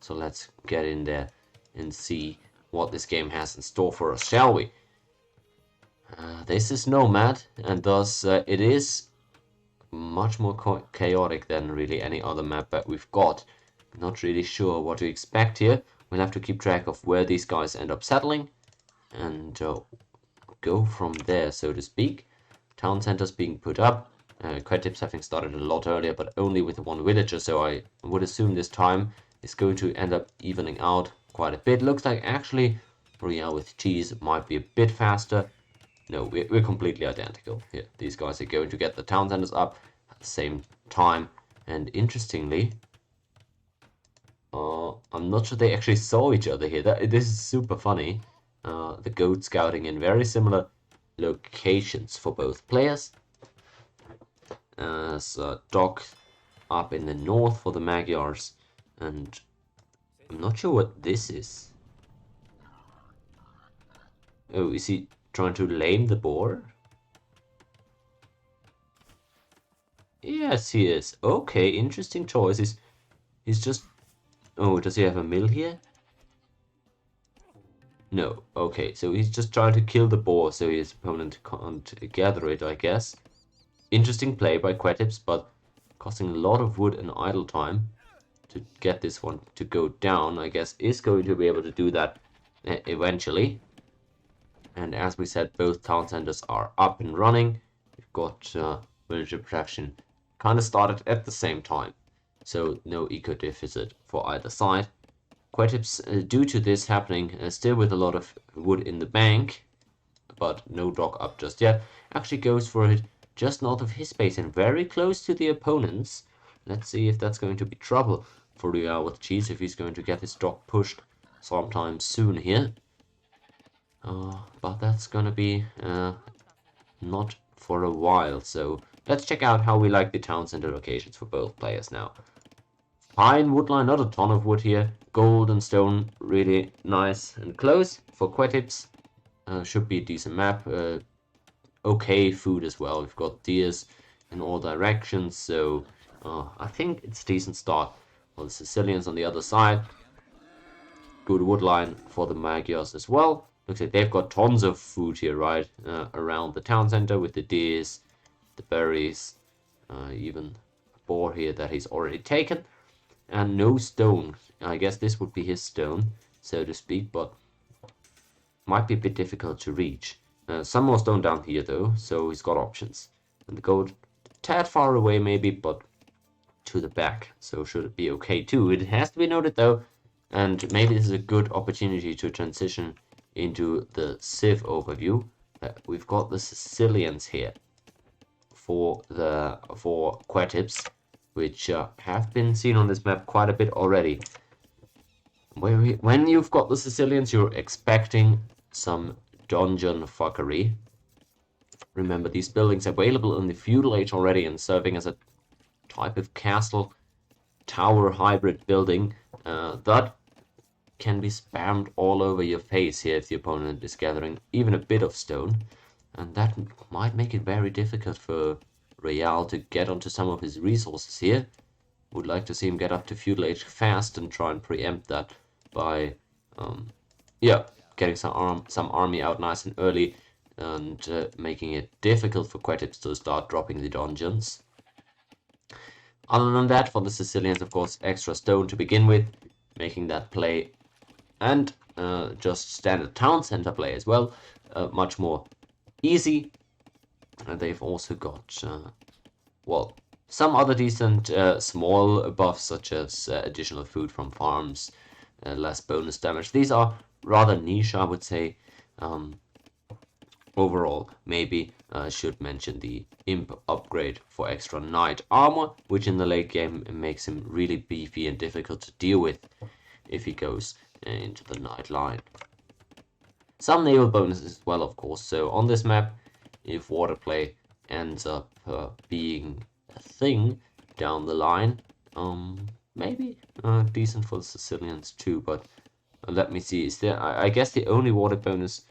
So let's get in there and see what this game has in store for us, shall we? This is Nomad, and thus it is much more chaotic than really any other map that we've got. Not really sure what to expect here. We'll have to keep track of where these guys end up settling and go from there, so to speak. Town centers being put up. Quetipps having started a lot earlier, but only with 1 villager, so I would assume this time is going to end up evening out quite a bit. Looks like actually RoyaleWithCheese might be a bit faster. No, we're completely identical here. These guys are going to get the town centers up at the same time, and interestingly, I'm not sure they actually saw each other here. This is super funny. The goat scouting in very similar locations for both players. As Doc up in the north for the Magyars, and I'm not sure what this is. Oh, is he trying to lame the boar? Yes, he is. Okay, interesting choice. He's just... Oh, does he have a mill here? No. Okay, so he's just trying to kill the boar so his opponent can't gather it, I guess. Interesting play by Quetipps, but costing a lot of wood and idle time to get this one to go down. I guess is going to be able to do that eventually. And as we said, both town centers are up and running. We've got villager protection kind of started at the same time, so no eco deficit for either side. Quetipps, due to this happening, still with a lot of wood in the bank, but no dock up just yet. Actually goes for it just north of his base and very close to the opponents. Let's see if that's going to be trouble for RoyaleWithCheese, if he's going to get his dock pushed sometime soon here. But that's gonna be not for a while, so let's check out how we like the town center locations for both players now. Pine woodline, not a ton of wood here. Gold and stone, really nice and close. For Quetipps, should be a decent map. Okay food as well. We've got deers in all directions, so I think it's a decent start for the Sicilians on the other side. Good woodline for the Magyars as well. Looks like they've got tons of food here, right, around the town center with the deers, the berries, even a boar here that he's already taken. And no stone. I guess this would be his stone, so to speak, but might be a bit difficult to reach. Some more stone down here, though, so he's got options. And the gold, tad far away maybe, but to the back, so should it be okay too. It has to be noted, though, and maybe this is a good opportunity to transition into the Civ overview. We've got the Sicilians here for Quetipps, which have been seen on this map quite a bit already. When you've got the Sicilians, you're expecting some dungeon fuckery. Remember, these buildings available in the feudal age already and serving as a type of castle tower hybrid building that can be spammed all over your face here if the opponent is gathering even a bit of stone, and that might make it very difficult for Royale to get onto some of his resources here. Would like to see him get up to feudal age fast and try and preempt that by getting some army out nice and early and making it difficult for Quetipps to start dropping the dungeons. Other than that, for the Sicilians, of course, extra stone to begin with, making that play and just standard town center play as well much more easy. And they've also got some other decent small buffs, such as additional food from farms, less bonus damage. These are rather niche, I would say. Overall, maybe I should mention the imp upgrade for extra knight armor, which in the late game makes him really beefy and difficult to deal with if he goes into the knight line. Some naval bonuses as well, of course. So on this map, if water play ends up being a thing down the line, maybe decent for the Sicilians too. But let me see. Is there? I guess the only water bonus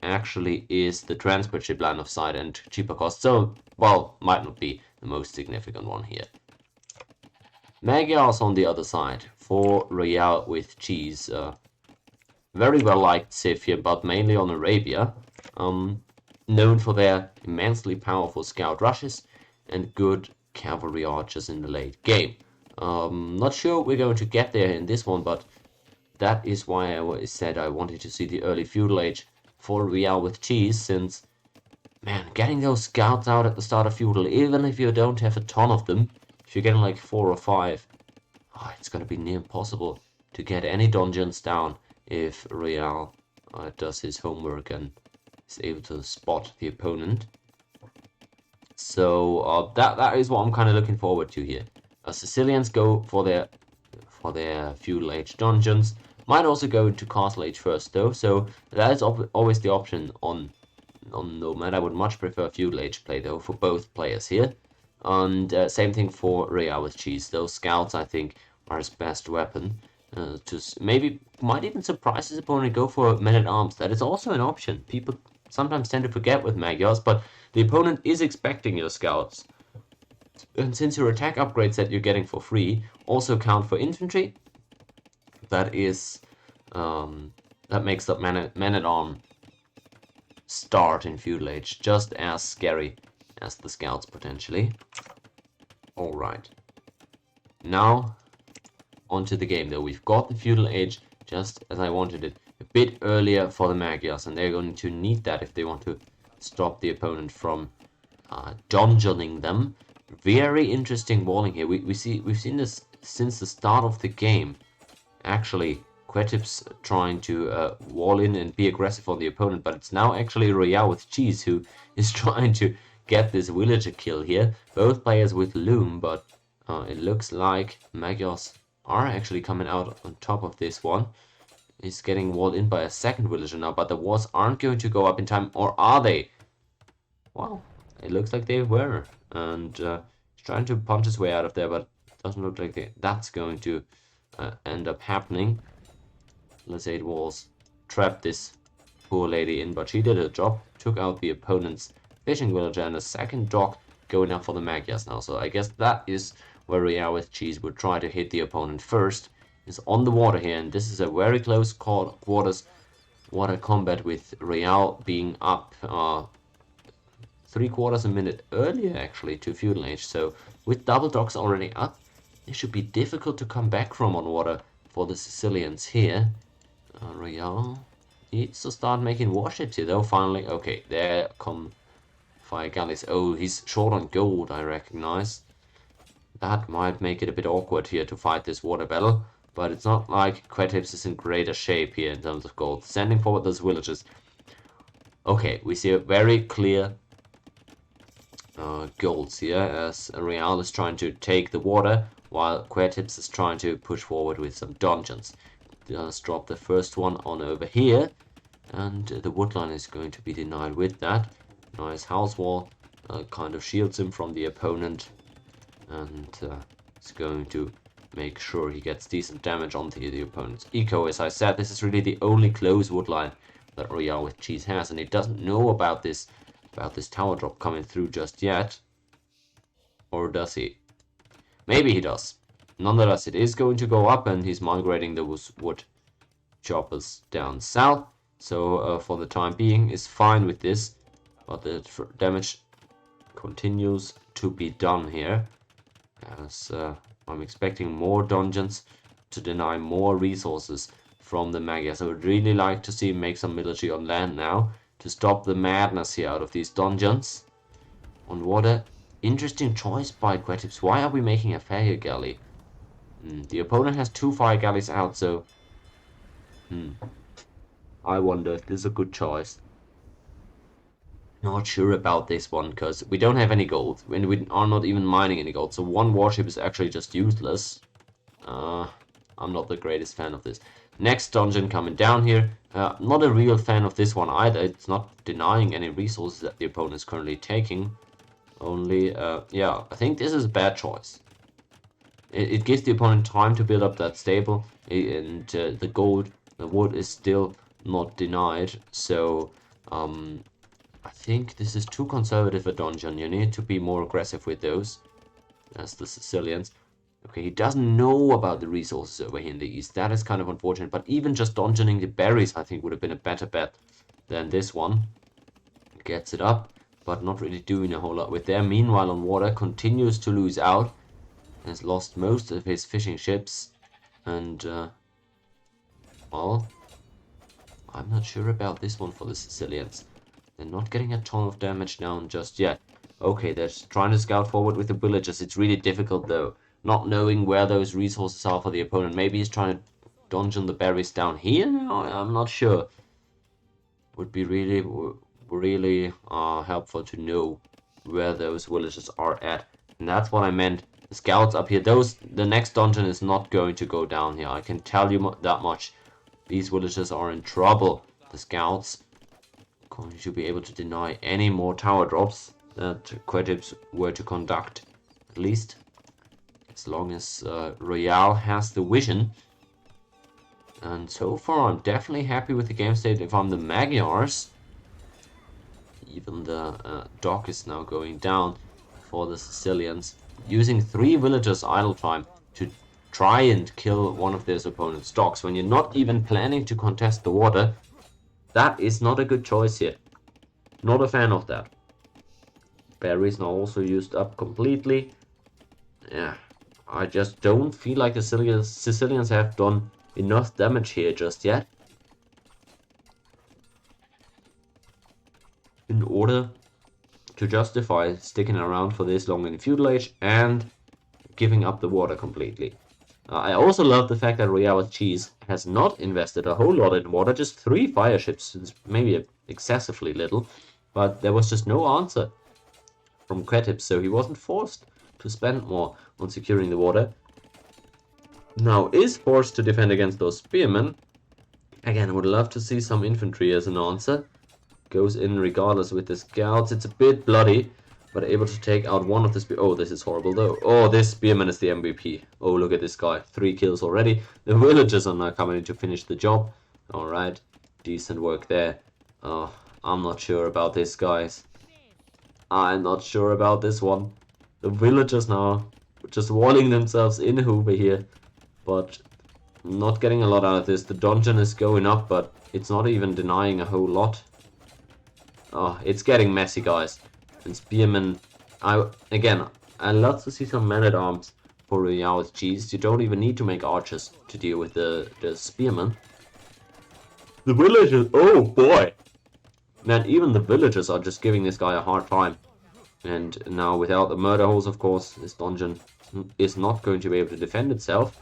actually is the transport ship line of sight and cheaper cost. So, well, might not be the most significant one here. Magyars on the other side for RoyaleWithCheese. Very well liked Civ here, but mainly on Arabia. Known for their immensely powerful scout rushes and good cavalry archers in the late game. Not sure we're going to get there in this one, but that is why I said I wanted to see the early feudal age for RoyaleWithCheese, since, man, getting those scouts out at the start of feudal, even if you don't have a ton of them, if you're getting like 4 or 5, it's going to be near impossible to get any dungeons down if Royale does his homework and is able to spot the opponent. So that is what I'm kind of looking forward to here. Sicilians go for their feudal age dungeons. Might also go into castle age first though, so that is always the option on Nomad. I would much prefer feudal age play though for both players here. And same thing for RoyaleWithCheese. Those scouts, I think, are his best weapon. Maybe might even surprise his opponent, go for men-at-arms. That is also an option. People sometimes tend to forget with Magyars, but the opponent is expecting your scouts. And since your attack upgrades that you're getting for free also count for infantry, that is that makes the men-at-arm start in feudal age just as scary as the scouts potentially. Alright. Now onto the game though. We've got the feudal age just as I wanted it, a bit earlier for the Magyars, and they're going to need that if they want to stop the opponent from dungeoning them. Very interesting walling here. We've seen this since the start of the game. Actually, Quetipps trying to wall in and be aggressive on the opponent, but it's now actually RoyaleWithCheese who is trying to get this villager kill here. Both players with Loom, but it looks like Magyars are actually coming out on top of this one. He's getting walled in by a second villager now, but the walls aren't going to go up in time, or are they? Well, it looks like they were, and he's trying to punch his way out of there, but it doesn't look like that's going to end up happening. Let's say it was trapped this poor lady in, but she did her job, took out the opponent's fishing villager, and a second dog going up for the Magyars now. So I guess that is where RoyaleWithCheese would try to hit the opponent first. Is on the water here, and this is a very close quarters water combat with Royale being up 3/4 a minute earlier actually to feudal age. So with double docks already up, it should be difficult to come back from on water for the Sicilians here. Royale needs to start making warships here though, finally. Okay, there come fire galleys. Oh, he's short on gold, I recognize. That might make it a bit awkward here to fight this water battle, but it's not like Quetipps is in greater shape here in terms of gold. Sending forward those villages. Okay, we see a very clear golds here as Royale is trying to take the water, while Quetipps is trying to push forward with some dungeons. Let's drop the first one on over here, and the woodline is going to be denied with that. Nice house wall, kind of shields him from the opponent, and it's going to make sure he gets decent damage onto the opponent's eco. As I said, this is really the only close woodline that RoyaleWithCheese has, and he doesn't know about this tower drop coming through just yet. Or does he? Maybe he does. Nonetheless, it is going to go up, and he's migrating those wood choppers down south. So for the time being is fine with this, but the damage continues to be done here, as I'm expecting more dungeons to deny more resources from the Magyars. I would really like to see him make some military on land now to stop the madness here out of these dungeons. On water, interesting choice by Quetipps. Why are we making a fire galley? The opponent has 2 fire galleys out, so I wonder if this is a good choice. Not sure about this one, because we don't have any gold, and we are not even mining any gold, so one warship is actually just useless. I'm not the greatest fan of this. Next dungeon coming down here. Not a real fan of this one either. It's not denying any resources that the opponent is currently taking. Only, yeah, I think this is a bad choice. It gives the opponent time to build up that stable, and the wood is still not denied. So, I think this is too conservative a dungeon. You need to be more aggressive with those, as the Sicilians. Okay, he doesn't know about the resources over here in the east. That is kind of unfortunate, but even just dungeoning the berries, I think, would have been a better bet than this one. Gets it up, but not really doing a whole lot with them. Meanwhile, on water, continues to lose out. Has lost most of his fishing ships, and well, I'm not sure about this one for the Sicilians. They're not getting a ton of damage down just yet. Okay, they're trying to scout forward with the villagers. It's really difficult though, not knowing where those resources are for the opponent. Maybe he's trying to dungeon the berries down here. I'm not sure. Would be really helpful to know where those villagers are at, and that's what I meant. The scouts up here, the next dungeon is not going to go down here. I can tell you that much. These villagers are in trouble. The scouts are going to be able to deny any more tower drops that Quetipps were to conduct. At least as long as Royale has the vision. And so far, I'm definitely happy with the game state. If I'm the Magyars, even the dock is now going down for the Sicilians. Using 3 villagers idle time to try and kill one of their opponent's docks when you're not even planning to contest the water, that is not a good choice here. Not a fan of that. Berries now also used up completely. Yeah, I just don't feel like the Sicilians have done enough damage here just yet in order to justify sticking around for this long in feudal age and giving up the water completely. I also love the fact that RoyaleWithCheese has not invested a whole lot in water, just 3 fire ships, maybe excessively little, but there was just no answer from Quetipps, so he wasn't forced to spend more on securing the water. Now is forced to defend against those spearmen. Again, I would love to see some infantry as an answer. Goes in regardless with the scouts. It's a bit bloody, but able to take out one of the oh, this is horrible though. Oh, this spearman is the MVP. Oh, look at this guy. 3 kills already. The villagers are now coming in to finish the job. Alright, decent work there. Oh, I'm not sure about this, guys. I'm not sure about this one. The villagers now just walling themselves in over here, but not getting a lot out of this. The dungeon is going up, but it's not even denying a whole lot. Oh, it's getting messy, guys. And spearmen, I love to see some men-at-arms for RoyaleWithCheese. You don't even need to make archers to deal with the spearmen. The villagers, oh boy! Man, even the villagers are just giving this guy a hard time. And now without the murder holes, of course, this dungeon is not going to be able to defend itself.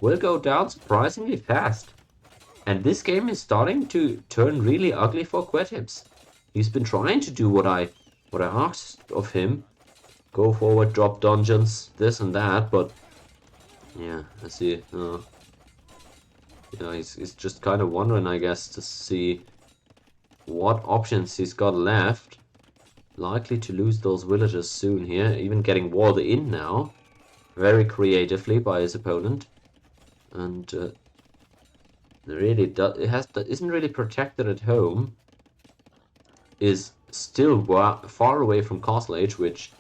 Will go down surprisingly fast. And this game is starting to turn really ugly for Quetipps. He's been trying to do what I asked of him. Go forward, drop dungeons, this and that, but yeah, I see. He's just kind of wondering, I guess, to see what options he's got left. Likely to lose those villagers soon here, even getting walled in now, very creatively by his opponent, and isn't really protected at home. Is still far away from Castle Age, which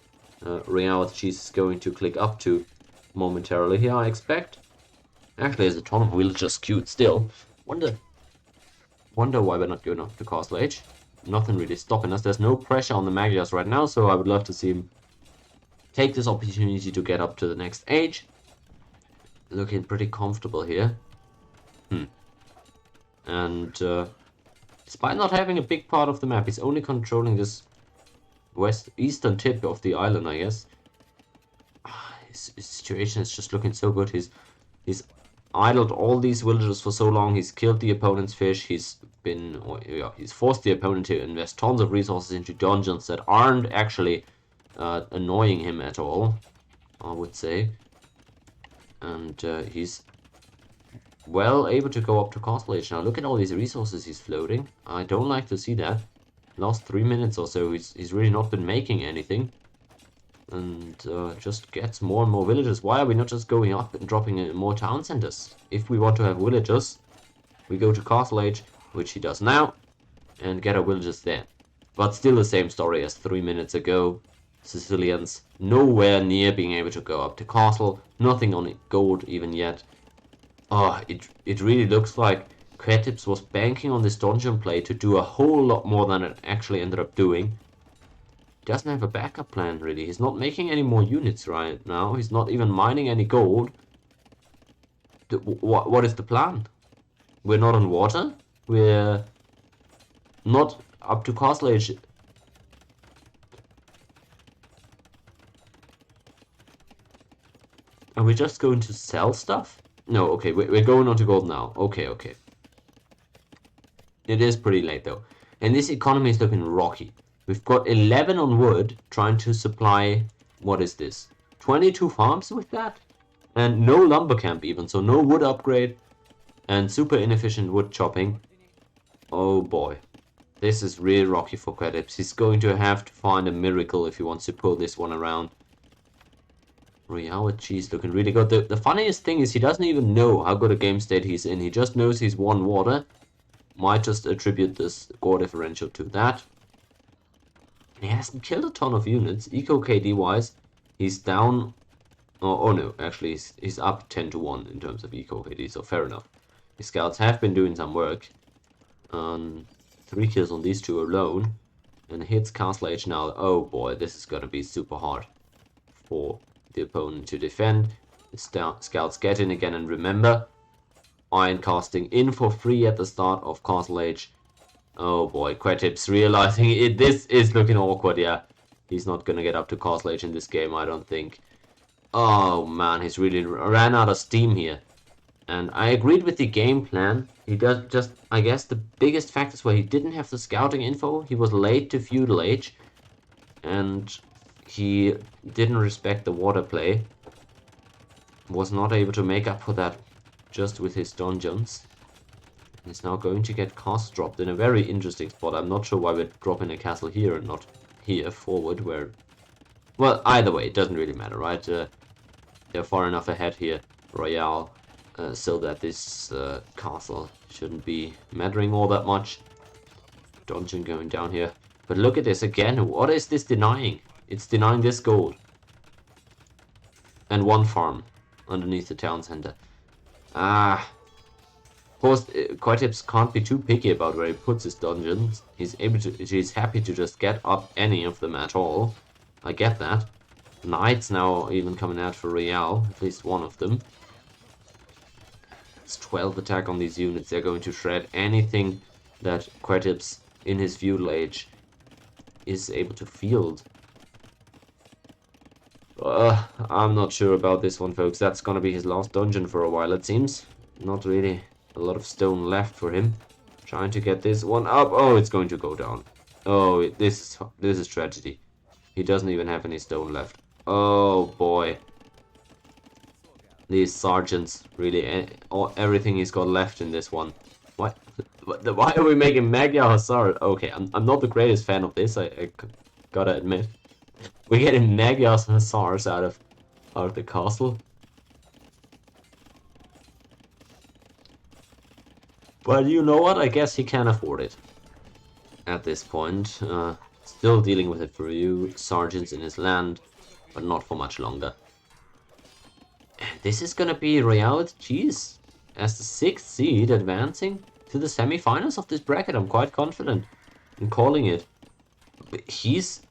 RoyaleWithCheese is going to click up to momentarily here, I expect. Actually, there's a ton of villagers queued still. Wonder why we're not going up to Castle Age. Nothing really stopping us. There's no pressure on the Magyars right now, so I would love to see him take this opportunity to get up to the next age. Looking pretty comfortable here. And despite not having a big part of the map, he's only controlling this eastern tip of the island, I guess. His situation is just looking so good. He's idled all these villagers for so long. He's killed the opponent's fish. He's forced the opponent to invest tons of resources into dungeons that aren't actually annoying him at all, I would say. And he's well able to go up to Castle Age now. Look at all these resources he's floating. I don't like to see that. Last 3 minutes or so, he's really not been making anything. And just gets more and more villagers. Why are we not just going up and dropping in more town centers? If we want to have villagers, we go to Castle Age, which he does now, and get our villagers there. But still the same story as 3 minutes ago. Sicilians nowhere near being able to go up to Castle. Nothing on gold even yet. Oh, it really looks like Quetipps was banking on this dungeon play to do a whole lot more than it actually ended up doing. He doesn't have a backup plan, really. He's not making any more units right now. He's not even mining any gold. What is the plan? We're not on water. We're not up to Castle Age. Are we just going to sell stuff? No, okay, we're going on to gold now. Okay. It is pretty late though. And this economy is looking rocky. We've got 11 on wood trying to supply, what is this? 22 farms with that? And no lumber camp even, so no wood upgrade. And super inefficient wood chopping. Oh boy. This is really rocky for Quetipps. He's going to have to find a miracle if he wants to pull this one around. RoyaleWithCheese looking really good. The funniest thing is he doesn't even know how good a game state he's in. He just knows he's won water. Might just attribute this score differential to that. He hasn't killed a ton of units. Eco KD wise, he's down. Oh no, actually he's up 10 to 1 in terms of Eco KD, so fair enough. His scouts have been doing some work. 3 kills on these two alone. And hits Castle Age now. Oh boy, this is gonna be super hard for the opponent to defend. The scouts get in again, and remember, iron casting in for free at the start of Castle Age. Oh boy, Quetipps realizing it. This is looking awkward, yeah. He's not gonna get up to Castle Age in this game, I don't think. Oh man, he's really ran out of steam here. And I agreed with the game plan. He does just, I guess the biggest factors where he didn't have the scouting info. He was late to feudal age. And he didn't respect the water play. Was not able to make up for that just with his dungeons. He's now going to get cost dropped in a very interesting spot. I'm not sure why we're dropping a castle here and not here forward where... Well, either way, it doesn't really matter, right? They're far enough ahead here, Royale, so that this castle shouldn't be mattering all that much. Dungeon going down here. But look at this again. What is this denying? It's denying this gold. And one farm underneath the town center. Ah... Of course, Quetipps can't be too picky about where he puts his dungeons. He's happy to just get up any of them at all. I get that. Knights now even coming out for Royale, at least one of them. It's 12 attack on these units. They're going to shred anything that Quetipps in his feudal age is able to field. I'm not sure about this one, folks. That's gonna be his last dungeon for a while, it seems. Not really a lot of stone left for him. Trying to get this one up. Oh, it's going to go down. Oh, this is tragedy. He doesn't even have any stone left. Oh boy. These sergeants, really, everything he's got left in this one. What? Why are we making Magyar Hussar? Okay, I'm not the greatest fan of this, I gotta admit. We're getting Magyar Hussars out of the castle. But you know what? I guess he can afford it. At this point, still dealing with a few sergeants in his land, but not for much longer. This is gonna be RoyaleWithCheese as the 6th seed advancing to the semi-finals of this bracket. I'm quite confident in calling it. But he's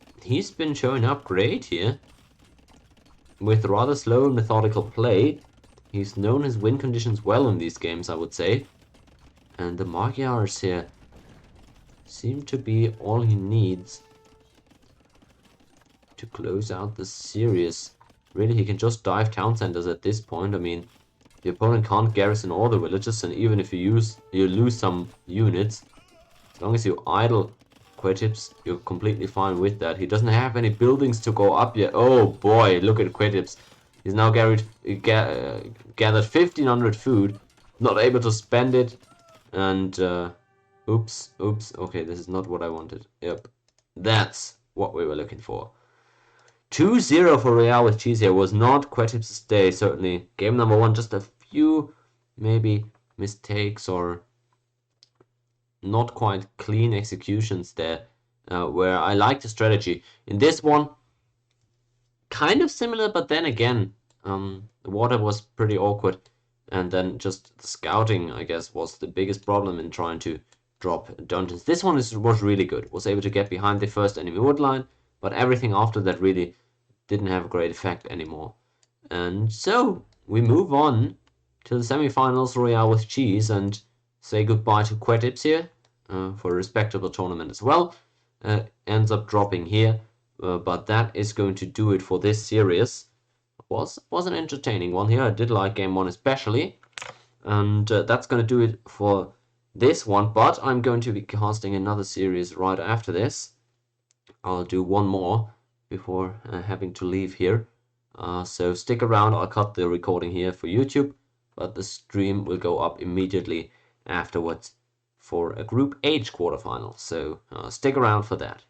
been showing up great here. With rather slow and methodical play. He's known his win conditions well in these games, I would say. And the Magyars here seem to be all he needs to close out the series. Really, he can just dive town centers at this point. I mean, the opponent can't garrison all the villages, and even if you lose some units, as long as you idle Quetipps, you're completely fine with that. He doesn't have any buildings to go up yet. Oh boy, look at Quetipps. He's now gathered 1,500 food, not able to spend it. And, oops, okay, this is not what I wanted. Yep, that's what we were looking for. 2-0 for RoyaleWithCheese here. Was not Quetipps' day, certainly. Game number 1, just a few, maybe, mistakes or not quite clean executions there, where I like the strategy. In this one, kind of similar, but then again, the water was pretty awkward. And then just the scouting, I guess, was the biggest problem in trying to drop dungeons. This one was really good. Was able to get behind the first enemy wood line, but everything after that really didn't have a great effect anymore. And so, we move on to the semi-finals RoyaleWithCheese and say goodbye to Quetipps here for a respectable tournament as well. Ends up dropping here, but that is going to do it for this series. Was an entertaining one here. I did like game 1 especially, and that's going to do it for this one. But I'm going to be casting another series right after this. I'll do one more before having to leave here. So stick around. I'll cut the recording here for YouTube, but the stream will go up immediately afterwards for a Group H quarterfinal. So stick around for that.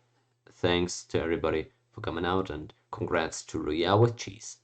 Thanks to everybody for coming out, and congrats to RoyaleWithCheese.